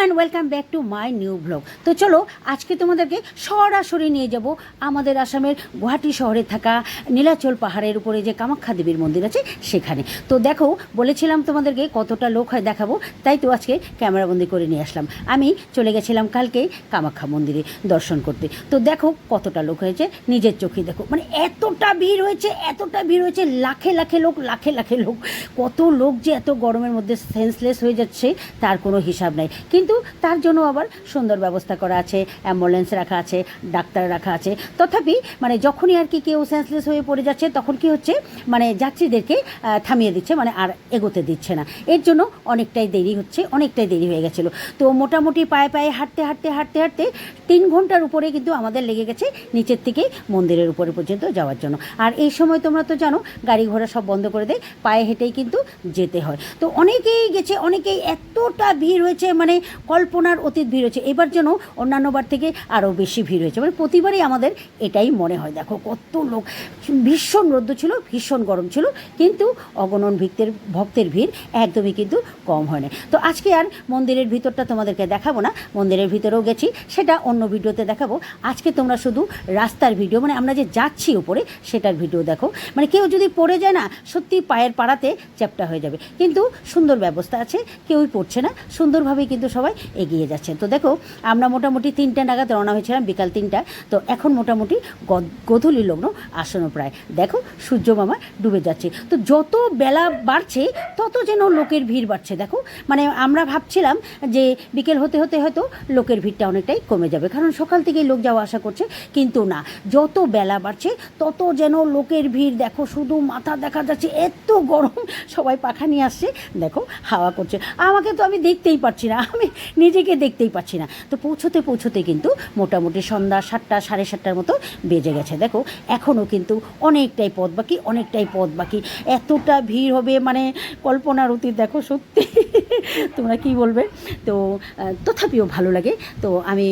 And welcome back to my new blog. তো চলো আজকে তোমাদেরকে সরাসরি নিয়ে যাব আমাদের আসামের গুয়াহাটি শহরে থাকা নীলাচল পাহাড়ের উপরে যে কামাখ্যা দেবীর মন্দির আছে সেখানে। তো দেখো, বলেছিলাম তোমাদেরকে কতটা লোক হয় দেখাবো, তাই তো আজকে ক্যামেরাবন্দি করে নিয়ে আসলাম। আমি চলে গেছিলাম কালকে কামাখ্যা মন্দিরে দর্শন করতে। তো দেখো কতটা লোক হয়েছে, নিজের চোখে দেখো, মানে এতটা ভিড় হয়েছে, লাখে লাখে লোক। কত লোক যে এত গরমের মধ্যে সেন্সলেস হয়ে যাচ্ছে তার কোনো হিসাব নাই। কিন্তু তার জন্য আবার সুন্দর ব্যবস্থা করা আছে, অ্যাম্বুলেন্স রাখা আছে, ডাক্তার রাখা আছে। তথাপি মানে যখনই আর কি কেউ সেন্সলেস হয়ে পড়ে যাচ্ছে তখন কি হচ্ছে, মানে যাত্রীদেরকে থামিয়ে দিচ্ছে, মানে আর এগোতে দিচ্ছে না। এর জন্য অনেকটাই দেরি হয়ে গেছিলো। তো মোটামুটি পায়ে হাঁটতে 3 ঘন্টার উপরে কিন্তু আমাদের লেগে গেছে নিচের থেকে মন্দিরের উপরে পর্যন্ত যাওয়ার জন্য। আর এই সময় তোমরা তো জানো গাড়ি ঘোড়া সব বন্ধ করে দেয়, পায়ে হেঁটেই কিন্তু যেতে হয়। তো অনেকেই গেছে, অনেকেই এতটা ভিড় হয়েছে, মানে কল্পনার অতীত ভিড় হয়েছে। এবার যেন অন্যান্যবার থেকে আরও বেশি ভিড় হয়েছে, মানে প্রতিবারই আমাদের এটাই মনে হয়। দেখো কত লোক, ভীষণ রোদ্দু ছিল, ভীষণ গরম ছিল, কিন্তু অগণন ভক্তের ভিড় একদমই কিন্তু কম হয় না। তো আজকে আর মন্দিরের ভিতরটা তোমাদেরকে দেখাবো না, মন্দিরের ভিতরেও গেছি, সেটা অন্য ভিডিওতে দেখাবো। আজকে তোমরা শুধু রাস্তার ভিডিও, মানে আমরা যে যাচ্ছি উপরে সেটার ভিডিও দেখো। মানে কেউ যদি পড়ে যায় না, সত্যি পায়ের পাড়াতে চ্যাপ্টা হয়ে যাবে। কিন্তু সুন্দর ব্যবস্থা আছে, কেউই পড়ছে না, সুন্দরভাবেই কিন্তু সবাই এগিয়ে যাচ্ছে। তো দেখো আমরা মোটামুটি 3টা নাগাদ রওনা হয়েছিলাম, বিকাল 3টা। তো এখন মোটামুটি গোধূলি লগ্ন আসন্ন প্রায়। দেখো সূর্য মামা ডুবে যাচ্ছে। তো যত বেলা বাড়ছে তত যেন লোকের ভিড় বাড়ছে। দেখো মানে আমরা ভাবছিলাম যে বিকেল হতে হয়তো লোকের ভিড়টা অনেকটাই কমে যাবে, কারণ সকাল থেকেই লোক যাওয়া আসা করছে। কিন্তু না, যত বেলা বাড়ছে তত যেন লোকের ভিড়। দেখো শুধু মাথা দেখা যাচ্ছে, এত গরম, সবাই পাখা নিয়ে আসছে, দেখো হাওয়া করছে। আমাকে তো আমি দেখতেই পাচ্ছি না, আমি নিজেকে দেখতেই পাচ্ছি না। তো পৌঁছতে কিন্তু মোটামুটি সন্ধ্যা 7টা, 7:30টার মতো বেজে গেছে। দেখো এখনও কিন্তু অনেকটাই পথ বাকি। এতটা ভিড় হবে মানে কল্পনার অতীত। দেখো সত্যি তোমরা কি বলবে। তো তথাপিও ভালো লাগে। তো আমি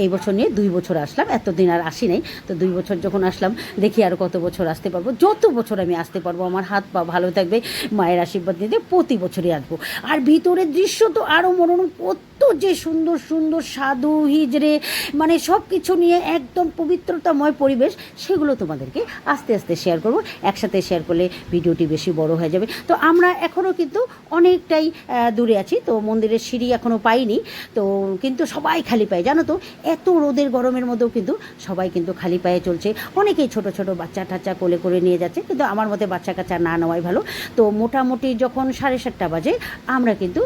এই বছর নিয়ে 2 বছর আসলাম, এতদিন আর আসি নাই। তো 2 বছর যখন আসলাম, দেখি আর কত বছর আসতে পারবো। যত বছর আমি আসতে পারবো, আমার হাত পা ভালো থাকবে, মায়ের আশীর্বাদ নিতে প্রতি বছরই আসবো। আর ভিতরের দৃশ্য তো আরও মনোরম, কত যে সুন্দর সাধু হিজড়ে, মানে সব কিছু নিয়ে একদম পবিত্রতাময় পরিবেশ, সেগুলো তোমাদেরকে আস্তে আস্তে শেয়ার করব। একসাথে শেয়ার করলে ভিডিওটি বেশি বড় হয়ে যাবে। তো আমরা এখনও কিন্তু অনেকটাই দূরে আছি, তো মন্দিরের সিঁড়ি এখনও পাইনি। তো কিন্তু সবাই খালি পায়ে, জানো তো এত রোদের গরমের মধ্যেও কিন্তু সবাই কিন্তু খালি পায়ে চলছে। অনেকেই ছোট বাচ্চা টাচ্চা কোলে করে নিয়ে যাচ্ছে, কিন্তু আমার মতে বাচ্চা কাচ্চা না নেওয়াই ভালো। তো মোটামুটি যখন 7:30 বাজে আমরা কিন্তু